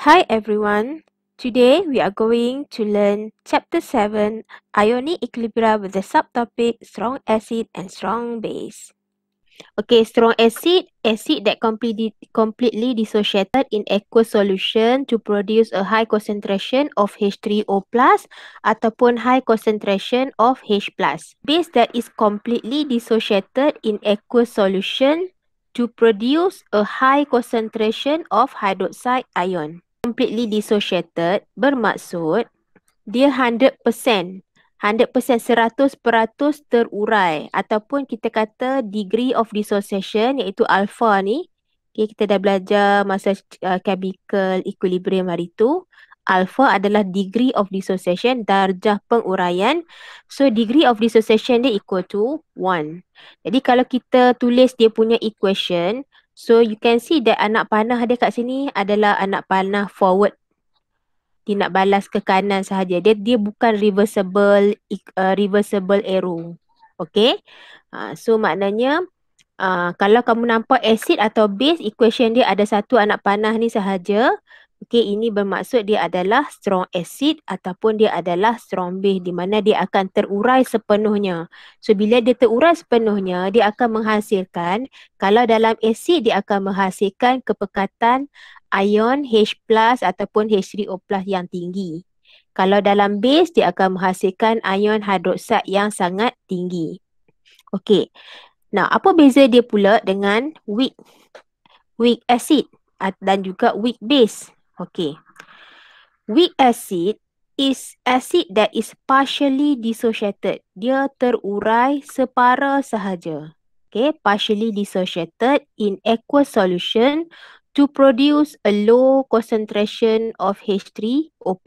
Hi everyone. Today we are going to learn Chapter 7 Ionic Equilibria with the subtopic Strong Acid and Strong Base. Okay, strong acid that completely dissociated in aqueous solution to produce a high concentration of H3O plus ataupun high concentration of H plus. Base that is completely dissociated in aqueous solution to produce a high concentration of hydroxide ion. Completely dissociated bermaksud dia 100%, 100% terurai ataupun kita kata degree of dissociation iaitu alpha ni. Okay, kita dah belajar masa chemical equilibrium hari tu. Alpha adalah degree of dissociation, darjah penguraian. So degree of dissociation dia equal to 1. Jadi kalau kita tulis dia punya equation, so you can see that anak panah dia kat sini adalah anak panah forward. Dia nak balas ke kanan sahaja. Dia bukan reversible arrow. Okay. So maknanya kalau kamu nampak acid atau base, equation dia ada satu anak panah ni sahaja. Okay, ini bermaksud dia adalah strong acid ataupun dia adalah strong base di mana dia akan terurai sepenuhnya. So bila dia terurai sepenuhnya, dia akan menghasilkan, kalau dalam acid dia akan menghasilkan kepekatan ion H plus ataupun H3O plus yang tinggi. Kalau dalam base dia akan menghasilkan ion hidroksida yang sangat tinggi. Okey. Nah, apa beza dia pula dengan weak acid dan juga weak base? Okey. Weak acid is acid that is partially dissociated. Dia terurai separa sahaja. Okay, partially dissociated in aqueous solution to produce a low concentration of H3O+.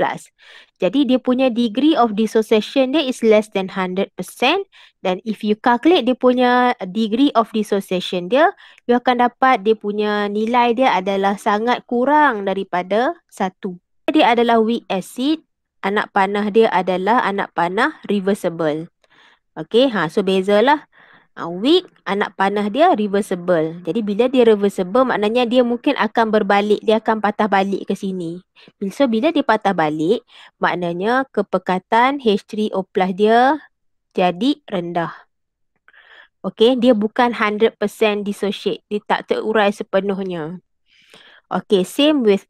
Jadi dia punya degree of dissociation dia is less than 100%, dan if you calculate dia punya degree of dissociation dia, you akan dapat dia punya nilai dia adalah sangat kurang daripada 1. Dia adalah weak acid, anak panah dia adalah anak panah reversible. Okay, so bezalah. Weak, anak panah dia reversible. Jadi bila dia reversible, maknanya dia mungkin akan berbalik, dia akan patah balik ke sini. So bila dia patah balik, maknanya kepekatan H3O plus dia jadi rendah. Okay, dia bukan 100% dissociate, dia tak terurai sepenuhnya. Okay, same with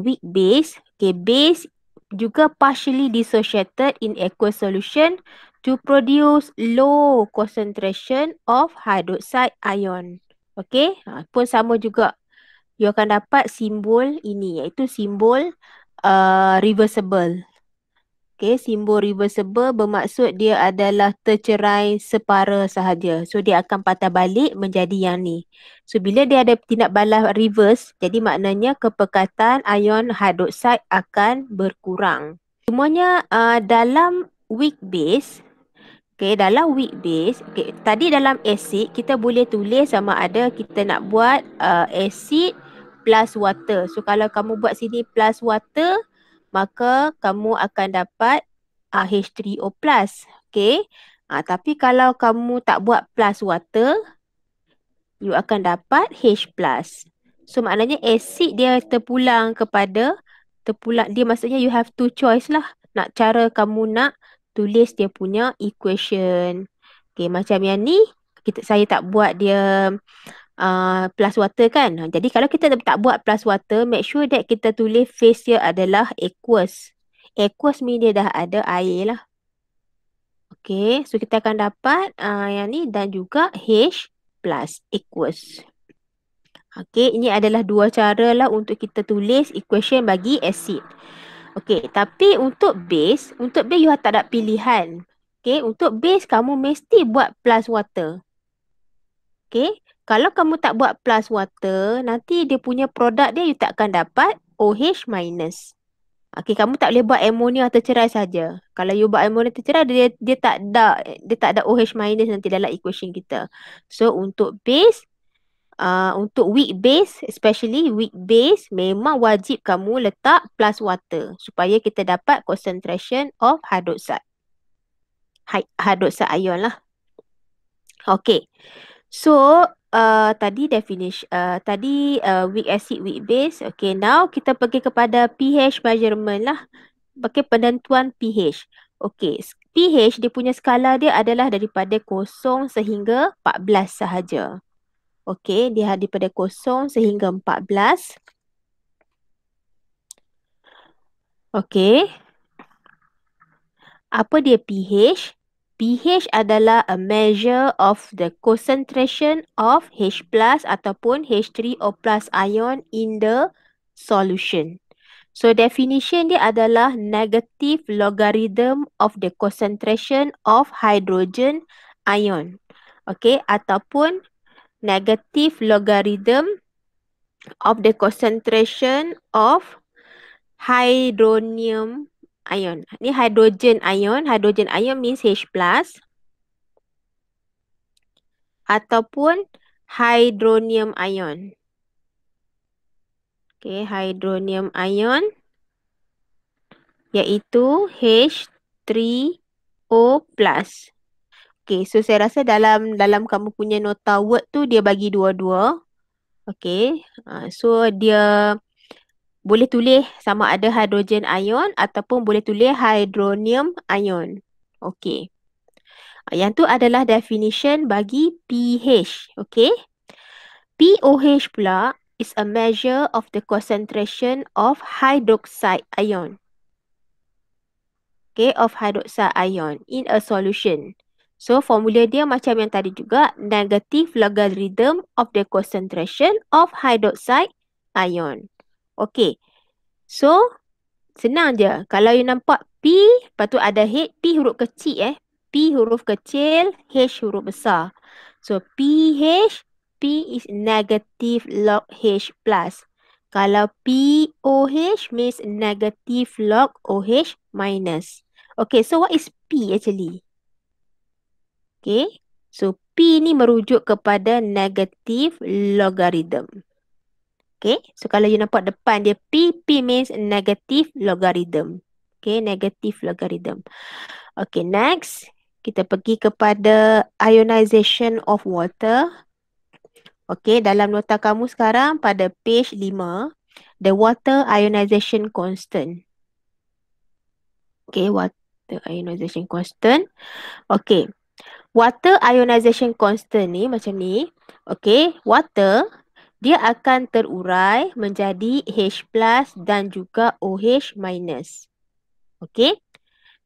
weak base. Okay, base juga partially dissociated in aqueous solution to produce low concentration of hydroxide ion. Okay, pun sama juga. You akan dapat simbol ini, iaitu simbol reversible. Okay, simbol reversible bermaksud dia adalah tercerai separa sahaja. So, dia akan patah balik menjadi yang ni. So, bila dia ada tindak balas reverse, jadi maknanya kepekatan ion hidroksida akan berkurang. Semuanya dalam weak base, okay, dalam weak base, okay, tadi dalam acid, kita boleh tulis sama ada kita nak buat acid plus water. So, kalau kamu buat sini plus water, maka kamu akan dapat H3O+. Okay. Tapi kalau kamu tak buat plus water, you akan dapat H+. So maknanya acid dia terpulang, dia maksudnya you have two choice lah. Nak cara kamu nak tulis dia punya equation. Okay, macam yang ni, saya tak buat dia plus water kan. Jadi kalau kita tak buat plus water, make sure that kita tulis phase dia adalah aqueous. Aqueous mean dia dah ada air lah. Okay, so kita akan dapat yang ni dan juga H plus aqueous. Okay, ini adalah dua cara lah untuk kita tulis equation bagi acid. Okay, tapi untuk base you tak ada pilihan. Okay, untuk base kamu mesti buat plus water. Okay, kalau kamu tak buat plus water, nanti dia punya produk dia you tak akan dapat OH minus. Okay, kamu tak boleh buat ammonia tercerai saja. Kalau you buat ammonia tercerai, dia tak ada OH minus nanti dalam equation kita. So, untuk base, untuk weak base, especially weak base, memang wajib kamu letak plus water supaya kita dapat concentration of hydroxide. Hydroxide ion lah. Okay. So, tadi definition, weak acid, weak base. Okay, now kita pergi kepada pH measurement lah. Pakai penentuan pH. Okay, pH dia punya skala dia adalah daripada 0 sehingga 14 sahaja. Okay, dia daripada 0 sehingga 14. Okay. Apa dia pH? pH adalah a measure of the concentration of H plus ataupun H3O plus ion in the solution. So definition dia adalah negative logarithm of the concentration of hydrogen ion. Okay, ataupun negative logarithm of the concentration of hydronium ion. Ni hydrogen ion. Hydrogen ion means H plus. Ataupun hydronium ion. Okay, hydronium ion. Iaitu H3O plus. Okay, so saya rasa dalam kamu punya nota word tu dia bagi dua-dua. Okay, so dia boleh tulis sama ada hydrogen ion ataupun boleh tulis hydronium ion. Okay. Yang tu adalah definition bagi pH. Okay. pOH pula is a measure of the concentration of hydroxide ion. Okay, of hydroxide ion in a solution. So, formula dia macam yang tadi juga, negative logarithm of the concentration of hydroxide ion. Okay. So, senang je. Kalau you nampak P, lepas tu ada H, P huruf kecil P huruf kecil, H huruf besar. So, pH, P is negative log H plus. Kalau pOH means negative log OH minus. Okay, so what is P actually? Okay, so P ni merujuk kepada negative logarithm. Okay, so kalau you nampak depan dia P, P means negative logarithm. Okay, negative logarithm. Okay, next. Kita pergi kepada ionization of water. Okay, dalam nota kamu sekarang pada page 5, the water ionization constant. Okay, water ionization constant. Okay, water ionization constant ni macam ni. Okay, water dia akan terurai menjadi H plus dan juga OH minus. Okay.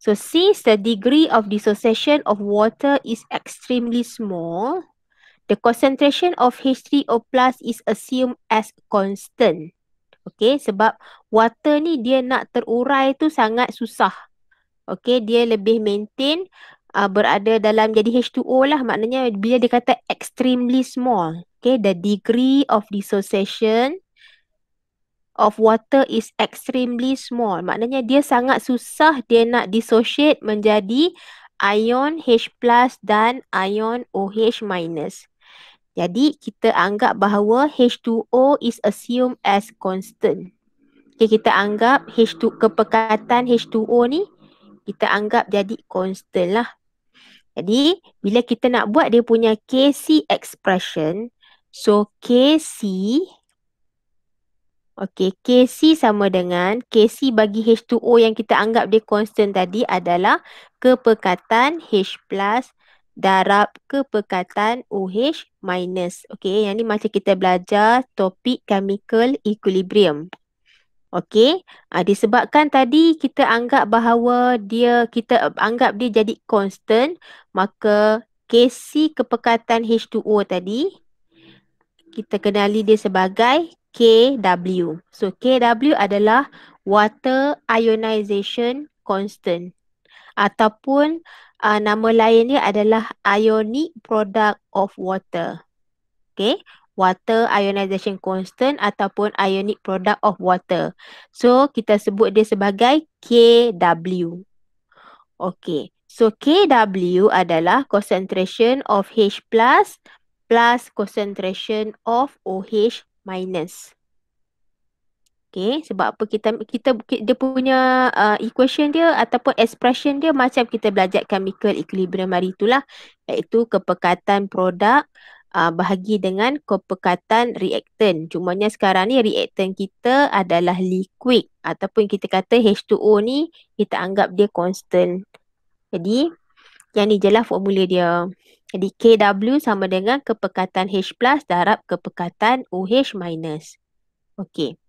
So, since the degree of dissociation of water is extremely small, the concentration of H3O plus is assumed as constant. Okay, sebab water ni dia nak terurai tu sangat susah. Okay, dia lebih maintain berada dalam jadi H2O lah. Maknanya bila dia kata extremely small. Okay, the degree of dissociation of water is extremely small. Maknanya dia sangat susah dia nak dissociate menjadi ion H plus dan ion OH minus. Jadi kita anggap bahawa H2O is assumed as constant. Okay, kita anggap kepekatan H2O ni kita anggap jadi constant lah. Jadi bila kita nak buat dia punya Kc expression, so Kc, okay, Kc sama dengan Kc bagi H2O yang kita anggap dia constant tadi adalah kepekatan H plus darab kepekatan OH minus. Okay, yang ni macam kita belajar topik chemical equilibrium. Okay, disebabkan tadi kita anggap bahawa kita anggap dia jadi constant, maka Kc kepekatan H2O tadi, kita kenali dia sebagai Kw. So, Kw adalah water ionization constant. Ataupun nama lain dia adalah ionic product of water. Okay, water ionization constant ataupun ionic product of water. So, kita sebut dia sebagai Kw. Okay, so Kw adalah concentration of H plus concentration of OH minus. Okay, sebab apa kita dia punya equation dia ataupun expression dia macam kita belajar chemical equilibrium hari itulah, iaitu kepekatan produk bahagi dengan kepekatan reaktan. Cumanya sekarang ni reaktan kita adalah liquid ataupun kita kata H2O ni kita anggap dia constant. Jadi yang ni je lah formula dia. Jadi KW sama dengan kepekatan H plus darab kepekatan OH minus. Okay.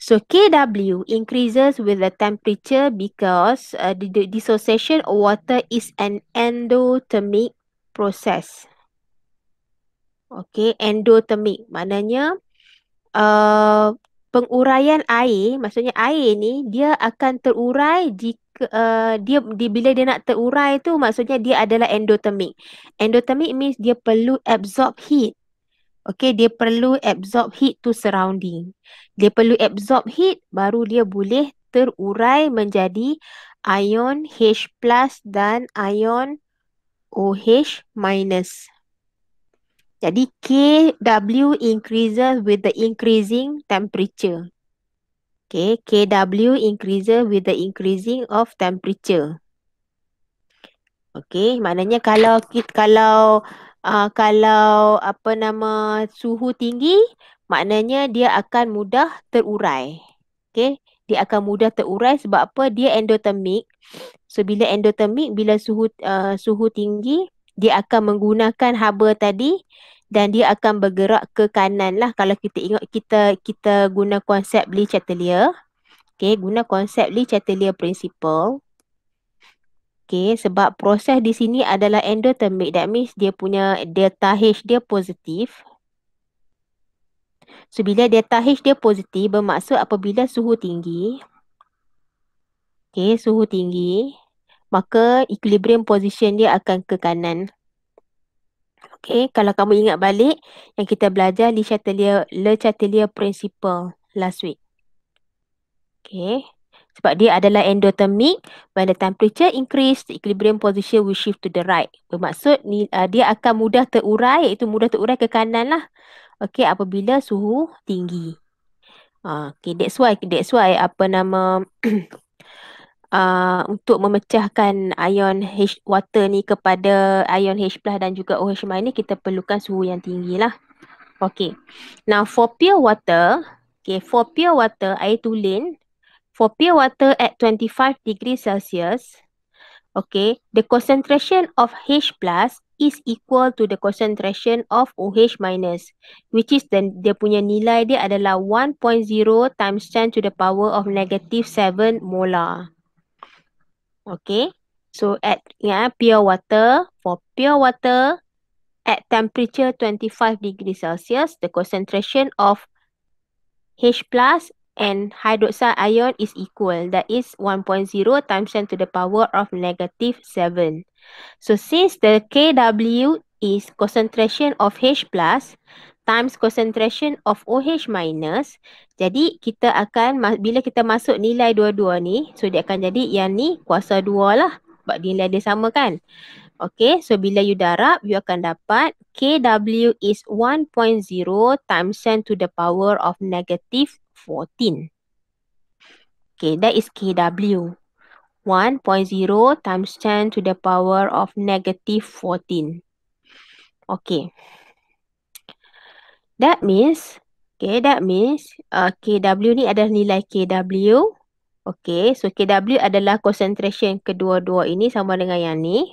So KW increases with the temperature because the dissociation of water is an endothermic process. Okay, endothermic maknanya penguraian air, maksudnya air ni dia akan terurai jika bila dia nak terurai tu maksudnya dia adalah endothermic. Endothermic means dia perlu absorb heat. Okay, dia perlu absorb heat to surrounding. Dia perlu absorb heat baru dia boleh terurai menjadi ion H plus dan ion OH minus. Jadi KW increases with the increasing temperature. Okay, KW increases with the increasing of temperature. Okay, maknanya kalau apa nama suhu tinggi, maknanya dia akan mudah terurai. Okay, dia akan mudah terurai sebab apa? Dia endothermic. So bila endothermic, bila suhu tinggi, dia akan menggunakan haba tadi dan dia akan bergerak ke kanan lah. Kalau kita ingat kita guna konsep Le Chatelier. Okay, guna konsep Le Chatelier principle. Okay, sebab proses di sini adalah endothermic. That means dia punya delta H dia positif. So, bila delta H dia positif, bermaksud apabila suhu tinggi. Okay, suhu tinggi. Maka equilibrium position dia akan ke kanan. Okay, kalau kamu ingat balik yang kita belajar Le Chatelier principle last week. Okay. Sebab dia adalah endothermic, when the temperature increase, the equilibrium position will shift to the right. Bermaksud dia akan mudah terurai, iaitu mudah terurai ke kanan lah. Okay, apabila suhu tinggi. Okay, that's why apa nama untuk memecahkan ion H water ni kepada ion H plus dan juga OH minus, kita perlukan suhu yang tinggi lah. Okay. Now for pure water, air tulen, for pure water at 25 degrees Celsius, okay, the concentration of H plus is equal to the concentration of OH minus, which is dia punya nilai dia adalah 1.0 times 10 to the power of negative 7 molar. Okay, so for pure water at temperature 25 degrees Celsius, the concentration of H plus and hydroxide ion is equal. That is 1.0 times 10 to the power of negative 7. So since the KW is concentration of H plus times concentration of OH minus, jadi kita akan, bila kita masuk nilai dua-dua ni, so dia akan jadi yang ni kuasa 2 lah. Sebab nilai dia sama kan. Okay, so bila you darab, you akan dapat KW is 1.0 times 10 to the power of negative 14. Okay, that is KW. 1.0 times 10 to the power of negative 14. Okay. That means KW ni adalah nilai KW. Okay, so KW adalah concentration kedua-dua ini sama dengan yang ni.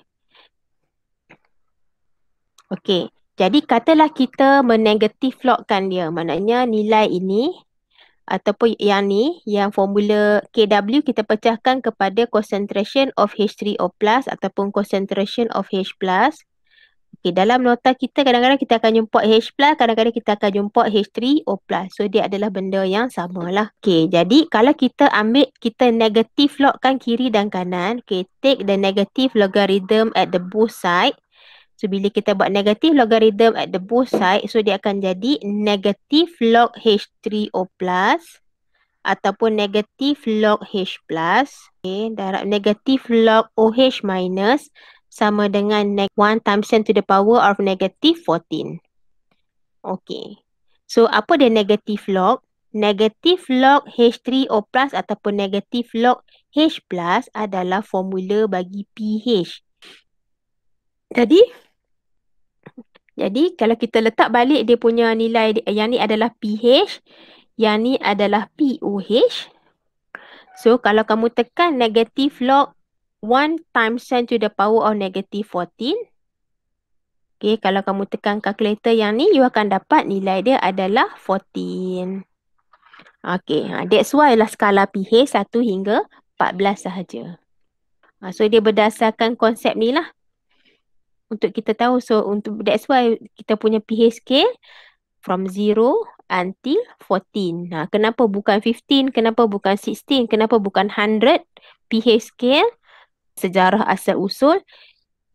Okay, jadi katalah kita menegatif logkan dia. Maknanya nilai ini ataupun yang ni, yang formula KW kita pecahkan kepada concentration of H3O plus ataupun concentration of H plus. Okay, dalam nota kita kadang-kadang kita akan jumpa H plus, kadang-kadang kita akan jumpa H3O plus. So dia adalah benda yang sama lah. Okay, jadi kalau kita negatif logkan kiri dan kanan. Okay, take the negative logarithm at the both side. So bila kita buat negative logarithm at the both side, so dia akan jadi negative log H3O plus ataupun negative log H plus. Okay, darab negative log OH minus sama dengan 1 times 10 to the power of negative 14. Okay. So apa dia negative log? Negative log H3O plus ataupun negative log H plus adalah formula bagi pH. Jadi Jadi kalau kita letak balik dia punya nilai, yang ni adalah pH, yang ni adalah pOH. So kalau kamu tekan negative log 1 times 10 to the power of negative 14. Okay, kalau kamu tekan kalkulator yang ni, you akan dapat nilai dia adalah 14. Okay, that's why lah skala pH 1 hingga 14 sahaja. So dia berdasarkan konsep ni lah untuk kita tahu. So that's why kita punya pH scale from 0 until 14. Kenapa bukan 15? Kenapa bukan 16? Kenapa bukan 100? pH scale, sejarah asal usul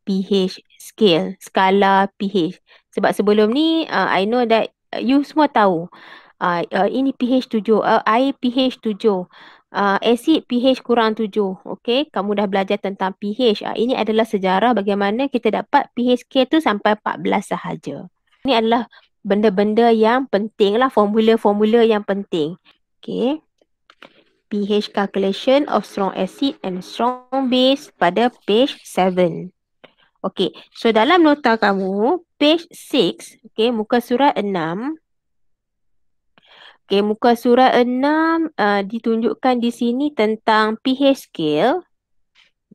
pH scale, skala pH. Sebab sebelum ni I know that you semua tahu ini pH 7, air pH 7, asid pH kurang 7. Okay, kamu dah belajar tentang pH. Ini adalah sejarah bagaimana kita dapat pH scale tu sampai 14 sahaja. Ini adalah benda-benda yang penting lah, formula-formula yang penting. Okay, pH calculation of strong acid and strong base pada page 7. Okay, so dalam nota kamu, page 6, okay, muka surat 6. Okay, muka surat 6 ditunjukkan di sini tentang pH scale.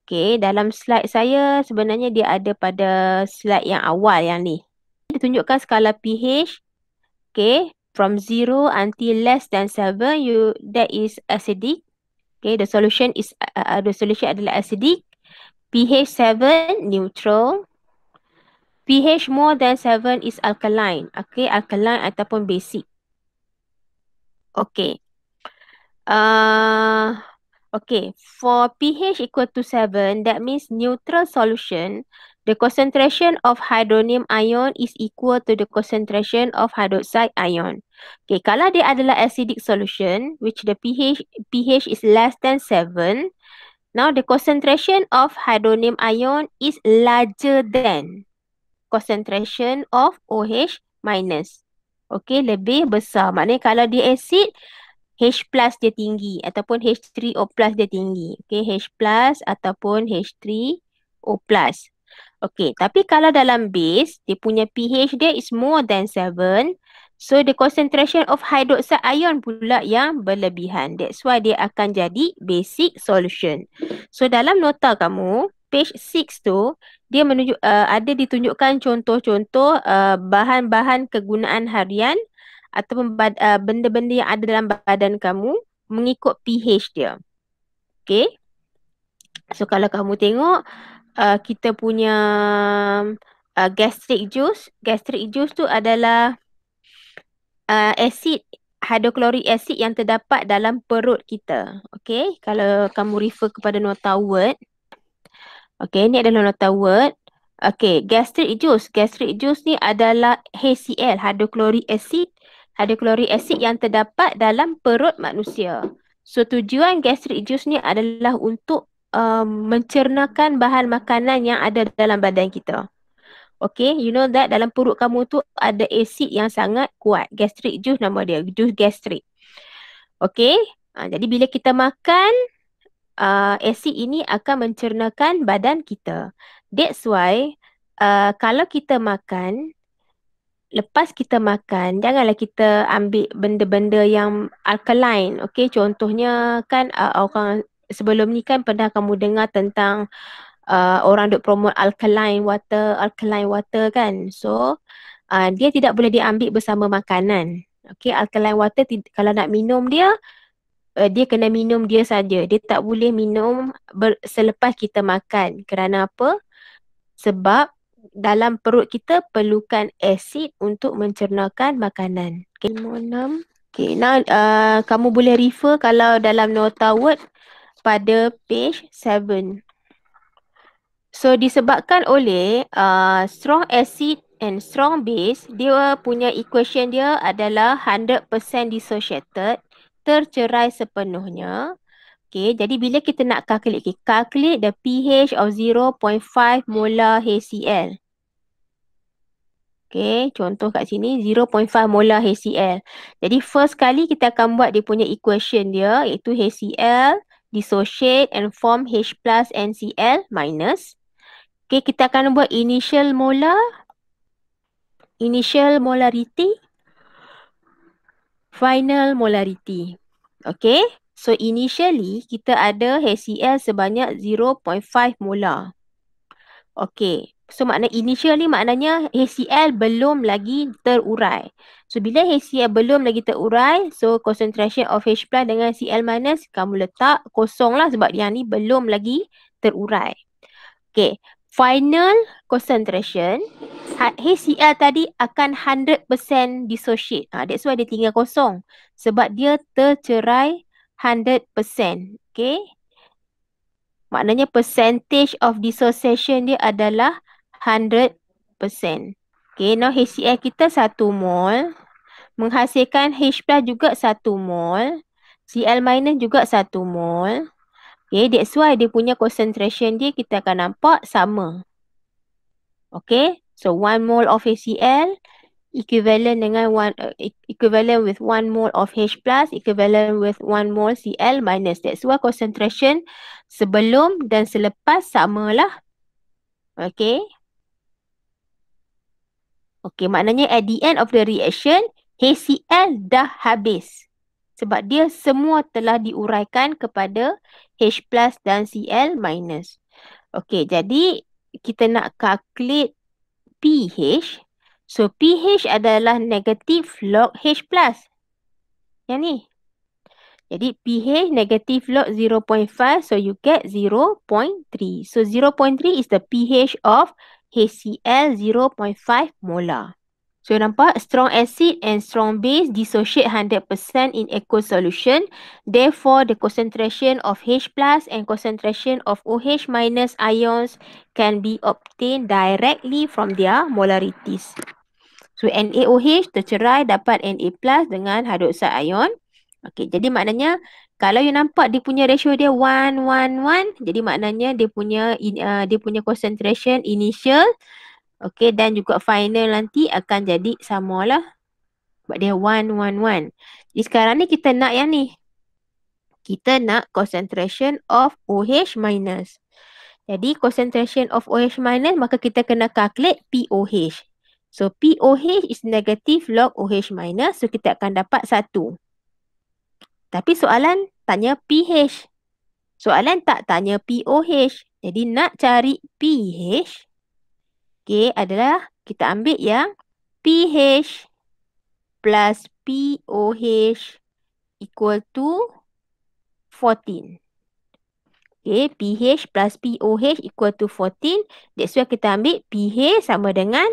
Okay, dalam slide saya sebenarnya dia ada pada slide yang awal yang ni. Ditunjukkan skala pH. Okay, from 0 until less than 7, that is acidic. Okay, the solution adalah acidic. pH 7 neutral. pH more than 7 is alkaline. Okay, alkaline ataupun basic. Okay. Okay, for pH equal to 7, that means neutral solution, the concentration of hydronium ion is equal to the concentration of hydroxide ion. Okay, kalau dia adalah acidic solution, which the pH is less than 7, now the concentration of hydronium ion is larger than concentration of OH minus. Okay, lebih besar. Maknanya kalau dia acid, H plus dia tinggi ataupun H3O plus dia tinggi. Okay, H plus ataupun H3O plus. Okay, tapi kalau dalam base, dia punya pH dia is more than 7. So, the concentration of hydroxide ion pula yang berlebihan. That's why dia akan jadi basic solution. So, dalam nota kamu, page 6 tu, dia ada ditunjukkan contoh-contoh bahan-bahan kegunaan harian ataupun benda-benda yang ada dalam badan kamu mengikut pH dia. Okay. So, kalau kamu tengok kita punya gastric juice. Gastric juice tu adalah asid, hydrochloric acid yang terdapat dalam perut kita. Okay. Kalau kamu refer kepada nota Word. Okay. Ni adalah nota Word. Okay. Gastric juice. Gastric juice ni adalah HCl, hydrochloric acid. Hydrochloric acid yang terdapat dalam perut manusia. So, tujuan gastric juice ni adalah untuk mencernakan bahan makanan yang ada dalam badan kita. Okay, you know that dalam perut kamu tu ada asid yang sangat kuat. Gastric juice nama dia, juice gastric. Okay, jadi bila kita makan, asid ini akan mencernakan badan kita. That's why, kalau kita makan, lepas kita makan, janganlah kita ambil benda-benda yang alkaline. Okay, contohnya kan orang sebelum ni kan pernah kamu dengar tentang orang duk promote alkaline water kan. So, dia tidak boleh diambil bersama makanan. Okay, alkaline water kalau nak minum dia kena minum dia saja. Dia tak boleh minum selepas kita makan. Kerana apa? Sebab dalam perut kita perlukan asid untuk mencernakan makanan. Okay, 6. Okay, now kamu boleh refer kalau dalam nota Word pada page 7. So, disebabkan oleh strong acid and strong base, dia punya equation dia adalah 100% dissociated, tercerai sepenuhnya. Okay, jadi bila kita nak calculate the pH of 0.5 molar HCl. Okay, contoh kat sini 0.5 molar HCl. Jadi first kali kita akan buat dia punya equation dia, iaitu HCl dissociate and form H plus NCl minus. Okay, kita akan buat initial molar. initial molarity, final molarity. Okay. So initially kita ada HCl sebanyak 0.5 molar. Okay. So makna initial ni maknanya HCl belum lagi terurai. So bila HCl belum lagi terurai, so concentration of H plus dengan Cl minus kamu letak kosong lah sebab yang ni belum lagi terurai. Okay. Final concentration, HCl tadi akan 100% dissociate. That's why dia tinggal kosong. Sebab dia tercerai 100%. Okay. Maknanya percentage of dissociation dia adalah 100%. Okay, now HCl kita 1 mol. Menghasilkan H plus juga 1 mol. Cl minus juga 1 mol. Okay, that's why dia punya concentration dia kita akan nampak sama. Okay, so 1 mol of HCl equivalent dengan equivalent with 1 mole of H plus equivalent with 1 mole Cl minus. That's why concentration sebelum dan selepas samalah. Okay. Okay, maknanya at the end of the reaction, HCl dah habis. Sebab dia semua telah diuraikan kepada H plus dan Cl minus. Okay, jadi kita nak calculate pH. So, pH adalah negative log H plus. Yang ni. Jadi, pH negative log 0.5. So, you get 0.3. So, 0.3 is the pH of HCl 0.5 molar. So, nampak strong acid and strong base dissociate 100% in aqueous solution. Therefore, the concentration of H plus and concentration of OH minus ions can be obtained directly from their molarities. So, NaOH tercerai dapat Na plus dengan hydroxide ion. Okey, jadi maknanya kalau you nampak dia punya ratio dia 1, 1, 1. Jadi maknanya dia punya concentration initial. Okey, dan juga final nanti akan jadi samalah. Sebab dia 1, 1, 1. Jadi sekarang ni kita nak yang ni. Kita nak concentration of OH minus. Jadi concentration of OH minus maka kita kena calculate POH. So, POH is negative log OH minus. So, kita akan dapat 1. Tapi soalan tanya pH. Soalan tak tanya POH. Jadi, nak cari pH. Okay, adalah kita ambil yang pH plus POH equal to 14. Okay, pH plus POH equal to 14. That's why kita ambil pH sama dengan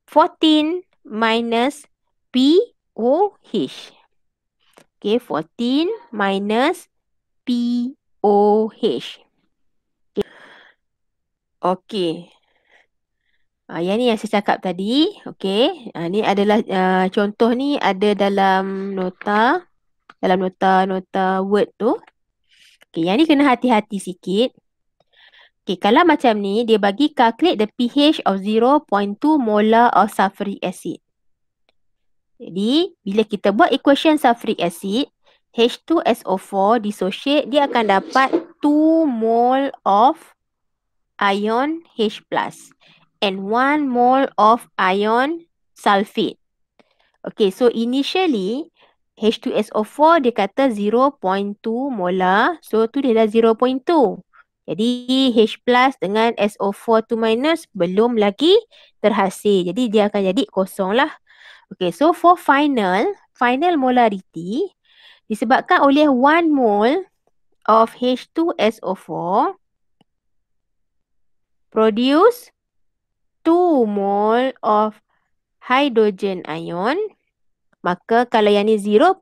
14 minus POH. Okay, 14 minus POH. Okay. Yang ni yang saya cakap tadi. Okay. Ni adalah contoh ni ada dalam nota. Dalam nota Word tu. Okay, yang ni kena hati-hati sikit. Okay, kalau macam ni, dia bagi calculate the pH of 0.2 molar of sulfuric acid. Jadi, bila kita buat equation sulfuric acid, H2SO4 dissociate, dia akan dapat 2 mole of ion H plus and 1 mole of ion sulfate. Okay, so initially, H2SO4 dia kata 0.2 molar. So, tu dia dah 0.2. Jadi, H plus dengan SO4 tu minus belum lagi terhasil. Jadi, dia akan jadi kosong lah. Okay, so for final molarity disebabkan oleh 1 mole of H2SO4 produce 2 mole of hydrogen ion. Maka kalau yang ni 0.2,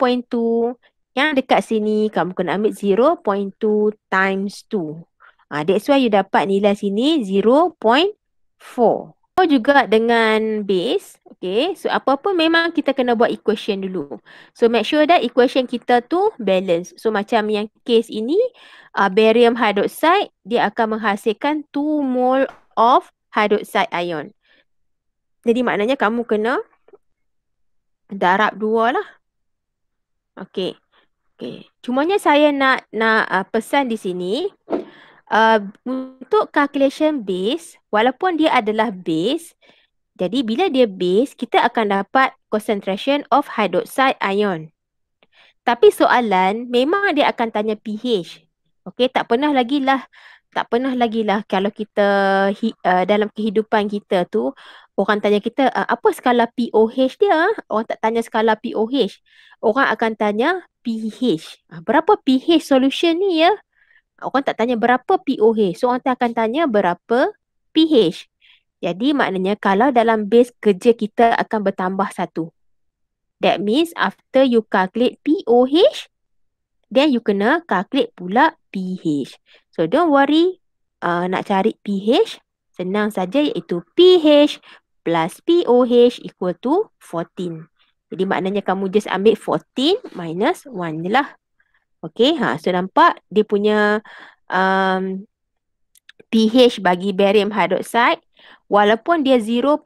yang dekat sini kamu kena ambil 0.2 times 2. That's why you dapat nilai sini 0.4. Juga dengan base. Okay. So, apa-apa memang kita kena buat equation dulu. So, make sure that equation kita tu balance. So, macam yang case ini, barium hydroxide, dia akan menghasilkan 2 mole of hydroxide ion. Jadi, maknanya kamu kena darab 2 lah. Okay. Okay. Cumanya saya nak pesan di sini. Untuk calculation base, walaupun dia adalah base, Jadi bila dia base, kita akan dapat concentration of hydroxide ion. Tapi soalan memang dia akan tanya pH. Okey, tak pernah lagi lah kalau kita dalam kehidupan kita tu orang tanya kita apa skala pOH dia? Orang tak tanya skala pOH. Orang akan tanya pH. Berapa pH solution ni ya? Orang tak tanya berapa pOH. So orang akan tanya berapa pH. Jadi maknanya kalau dalam base kerja kita akan bertambah satu. That means after you calculate pOH, then you kena calculate pula pH. So don't worry, nak cari pH, senang saja iaitu pH plus pOH equal to 14. Jadi maknanya kamu just ambil 14 minus 1 je lah. Okay, so nampak dia punya pH bagi barium hydroxide, walaupun dia 0.05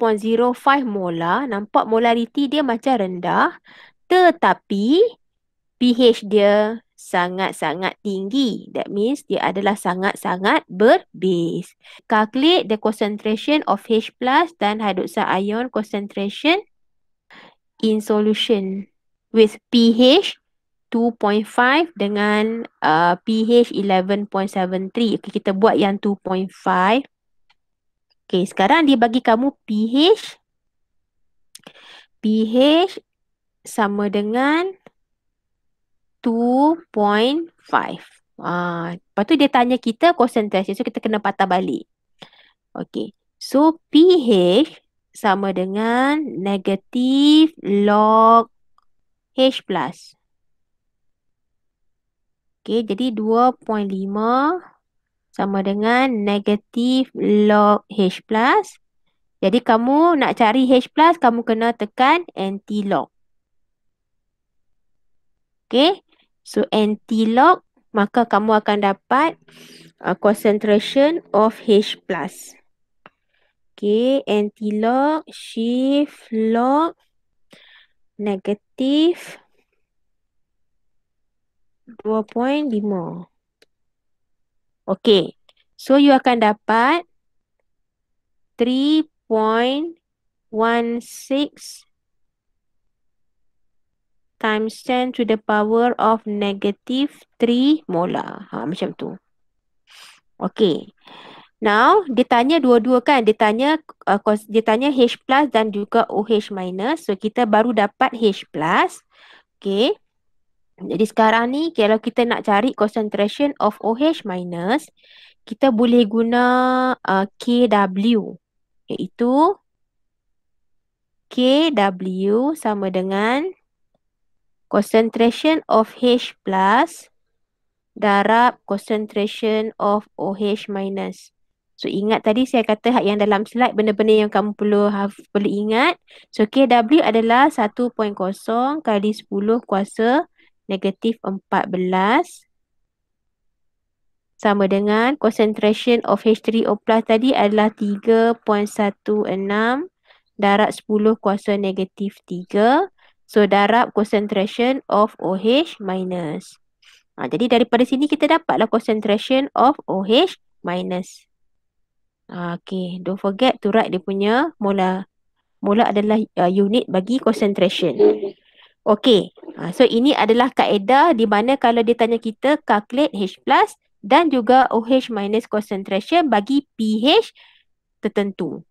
molar, nampak molariti dia macam rendah, tetapi pH dia sangat-sangat tinggi. That means dia adalah sangat-sangat berbase. Calculate the concentration of H plus dan hydroxide ion concentration in solution with pH 2.5 dengan pH 11.73. Okay, kita buat yang 2.5. Okay, sekarang dia bagi kamu pH. pH sama dengan 2.5. Lepas tu dia tanya kita concentration. So, kita kena patah balik. Okay. So, pH sama dengan negatif log H plus. Okay, jadi 2.5 sama dengan negatif log H plus. Jadi, kamu nak cari H plus, kamu kena tekan anti-log. Okay. So, anti-log, maka kamu akan dapat concentration of H plus. Okay, anti-log, shift log, negatif 2.5. Okay, so you akan dapat 3.16 times 10 to the power of negative 3 molar. Macam tu. Okay. Now, dia tanya dua-dua kan. Dia tanya H plus dan juga OH minus. So, kita baru dapat H plus. Okay. Jadi, sekarang ni kalau kita nak cari concentration of OH minus, kita boleh guna KW. Iaitu KW sama dengan concentration of H plus darab concentration of OH minus. So, ingat tadi saya kata yang dalam slide benda-benda yang kamu perlu ingat. So, KW adalah 1.0 kali 10 kuasa negatif 14 sama dengan concentration of H3O plus tadi adalah 3.16 darab 10 kuasa negatif 3. So, darab concentration of OH minus. Jadi, daripada sini kita dapatlah concentration of OH minus. Okay, don't forget to write dia punya molar. Molar adalah unit bagi concentration. Okay, so ini adalah kaedah di mana kalau dia tanya kita calculate H plus dan juga OH minus concentration bagi pH tertentu.